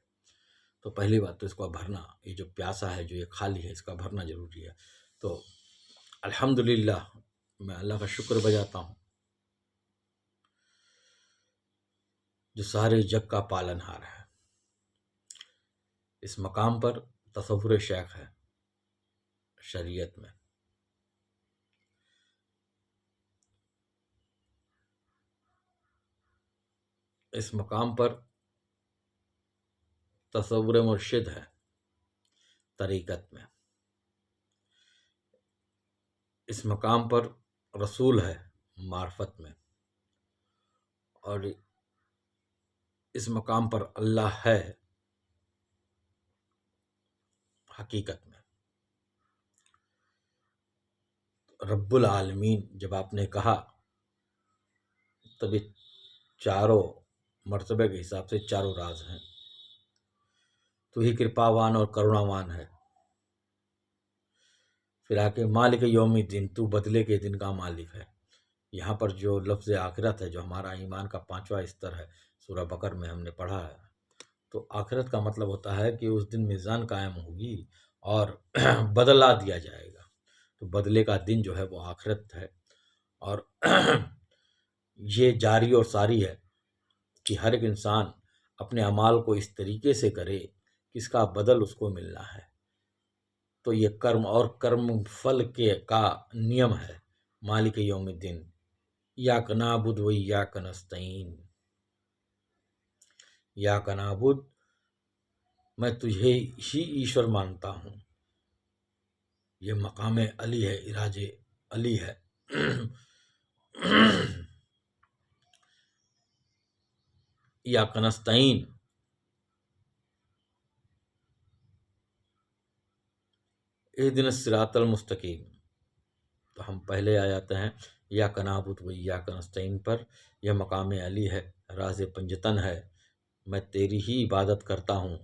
तो पहली बात तो इसको भरना, ये जो प्यासा है, जो ये खाली है, इसका भरना ज़रूरी है। तो अल्हम्दुलिल्लाह मैं अल्लाह का शुक्र बजाता हूँ जो सारे जग का पालनहार है। इस मकाम पर तसव्वुर शेख है शरीयत में। इस मकाम पर तसव्वुर मुर्शिद है तरीक़त में। इस मकाम पर रसूल है मार्फत में, और इस मकाम पर अल्लाह है हकीकत में। रब्बुल आलमीन जब आपने कहा तभी चारों मर्तबे के हिसाब से चारों राज हैं। तू ही कृपावान और करुणावान है। फिर आके मालिक यौमिद्दीन, तू बदले के दिन का मालिक है। यहाँ पर जो लफ्ज़ आखिरत है, जो हमारा ईमान का 5वां स्तर है, सूरह बकर में हमने पढ़ा है। तो आखिरत का मतलब होता है कि उस दिन मीज़ान कायम होगी और बदला दिया जाएगा। तो बदले का दिन जो है वो आखिरत है। और ये जारी और सारी है कि हर एक इंसान अपने अमाल को इस तरीके से करे कि इसका बदल उसको मिलना है। तो ये कर्म और कर्म फल के का नियम है। मालिक यौमिद्दीन, इय्याक नअबुदु व इय्याक नस्तईन। इय्याक नअबुदु, मैं तुझे ही ईश्वर मानता हूँ, ये मकाम अली है, इराज अली है। या कनस्ताइन, इहदिन सिरातल मुस्तकीम। तो हम पहले आ जाते हैं या कनाबुत व या कनस्ताइन पर। यह मकाम अली है, राज पंजतन है, मैं तेरी ही इबादत करता हूँ।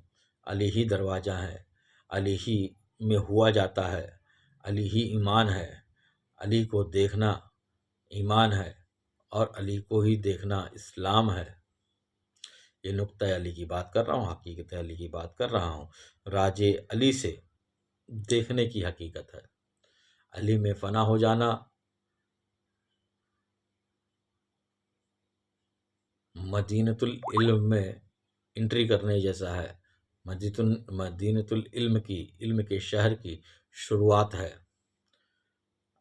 अली ही दरवाज़ा है, अली ही में हुआ जाता है, अली ही ईमान है, अली को देखना ईमान है और अली को ही देखना इस्लाम है। ये नुक्ता अली की बात कर रहा हूँ, हकीकत अली की बात कर रहा हूँ। राजे अली से देखने की हकीकत है। अली में फना हो जाना मदीनतुल इल्म में एंट्री करने जैसा है। मदीनतुल इल्म की, इल्म के शहर की शुरुआत है।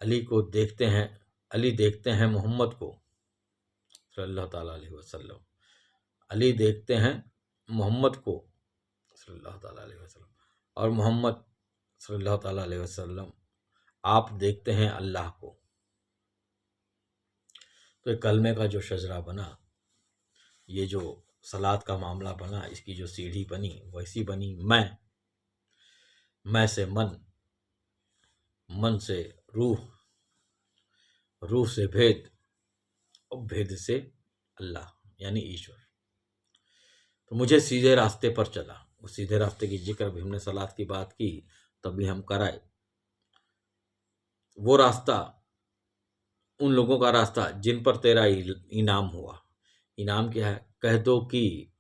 अली को देखते हैं, अली देखते हैं मोहम्मद को सल्लल्लाहु ताला अलैहि वसल्लम। अली देखते हैं मोहम्मद को सल्लल्लाहु ताला अलैहि वसल्लम, और मोहम्मद सल्लल्लाहु ताला अलैहि वसल्लम आप देखते हैं अल्लाह को। तो ये कलमे का जो शजरा बना, ये जो सलात का मामला बना, इसकी जो सीढ़ी बनी वैसी बनी मैं से मन, मन से रूह, रूह से भेद और भेद से अल्लाह यानी ईश्वर। तो मुझे सीधे रास्ते पर चला। उस सीधे रास्ते की जिक्र भी हमने सलात की बात की तभी हम कराए। वो रास्ता उन लोगों का रास्ता जिन पर तेरा इनाम हुआ। इनाम क्या है? कह दो कि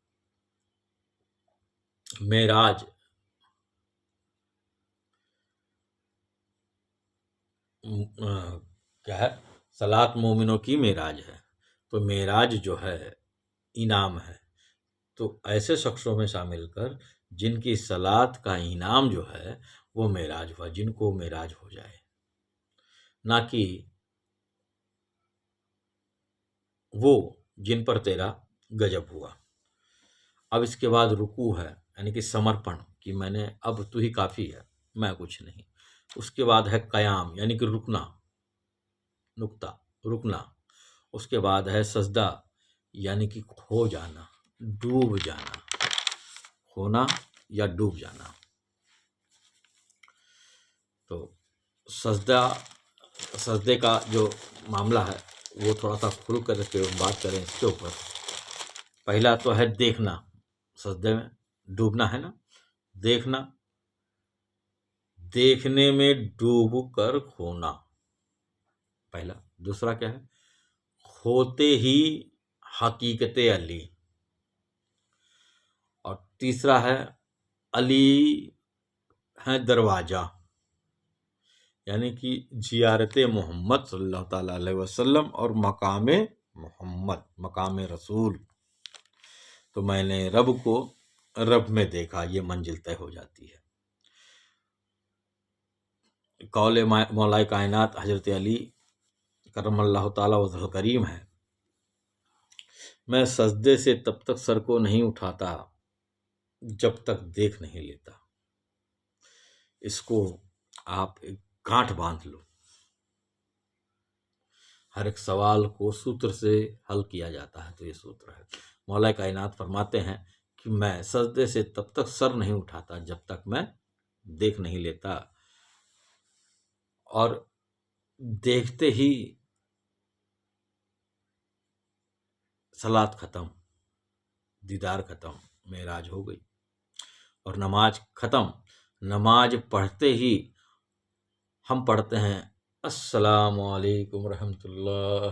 मेराज क्या है? सलात मोमिनों की मेराज है। तो मेराज जो है इनाम है। तो ऐसे शख्सों में शामिल कर जिनकी सलात का इनाम जो है वो मेराज हुआ, जिनको मेराज हो जाए, ना कि वो जिन पर तेरा गजब हुआ। अब इसके बाद रुकू है, यानी कि समर्पण, कि मैंने अब तू ही काफ़ी है, मैं कुछ नहीं। उसके बाद है कयाम, यानी कि रुकना, नुक्ता, रुकना। उसके बाद है सजदा, यानी कि खो जाना, डूब जाना, खोना या डूब जाना। तो सजदा, सजदे का जो मामला है वो थोड़ा सा खुल कर के बात करें इसके ऊपर। पहला तो है देखना, सजदे में डूबना है ना, देखना, देखने में डूब कर खोना पहला। दूसरा क्या है? खोते ही हकीकत अली। और तीसरा है अली है दरवाजा, यानी कि जियारत मोहम्मद सल्लल्लाहु ताला अलैहि वसल्लम और मकाम मोहम्मद, मकाम रसूल। तो मैंने रब को रब में देखा, ये मंजिल तय हो जाती है। कौले मौलाए कायनात हजरत अली करमल्लाहु ताला वजहुल करीम है, मैं सजदे से तब तक सर को नहीं उठाता जब तक देख नहीं लेता। इसको आप एक गांठ बांध लो। हर एक सवाल को सूत्र से हल किया जाता है, तो ये सूत्र है। मौला कायनात फरमाते हैं कि मैं सजदे से तब तक सर नहीं उठाता जब तक मैं देख नहीं लेता, और देखते ही सलात खत्म, दीदार खत्म, मेराज हो गई। और नमाज खत्म, नमाज पढ़ते ही हम पढ़ते हैं अस्सलामु अलैकुम रहमतुल्लाह,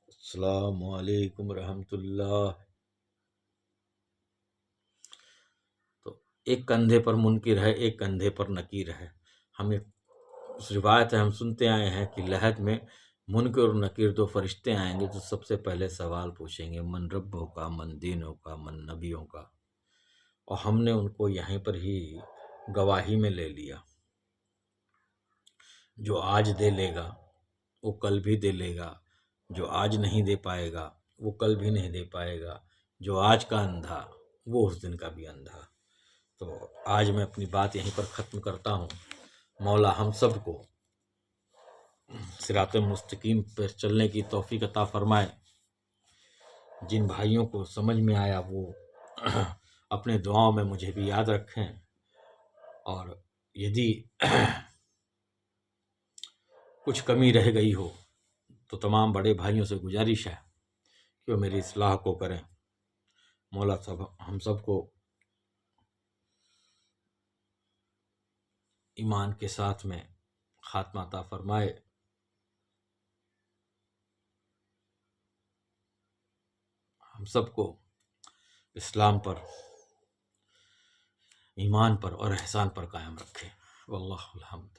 अस्सलामु अलैकुम रहमतुल्लाह। तो एक कंधे पर मुनकिर है, एक कंधे पर नकीर है। हमें रिवायत है, हम सुनते आए हैं कि लहद में मुनकिर और नकीर दो फरिश्ते आएंगे तो सबसे पहले सवाल पूछेंगे, मन रब्बों का, मन दीनों का, मन नबियों का। और हमने उनको यहीं पर ही गवाही में ले लिया। जो आज दे लेगा वो कल भी दे लेगा, जो आज नहीं दे पाएगा वो कल भी नहीं दे पाएगा, जो आज का अंधा वो उस दिन का भी अंधा। तो आज मैं अपनी बात यहीं पर ख़त्म करता हूँ। मौला हम सब को सिरात मुस्तकीम पर चलने की तौफीक अता फरमाए। जिन भाइयों को समझ में आया वो अपने दुआओं में मुझे भी याद रखें, और यदि कुछ कमी रह गई हो तो तमाम बड़े भाइयों से गुजारिश है कि वो मेरी इस्लाह को करें। मौला सब हम सबको ईमान के साथ में खात्मा अता फरमाए। हम सबको इस्लाम पर, ईमान पर और एहसान पर कायम रखे। वल्लाहुल हम्द।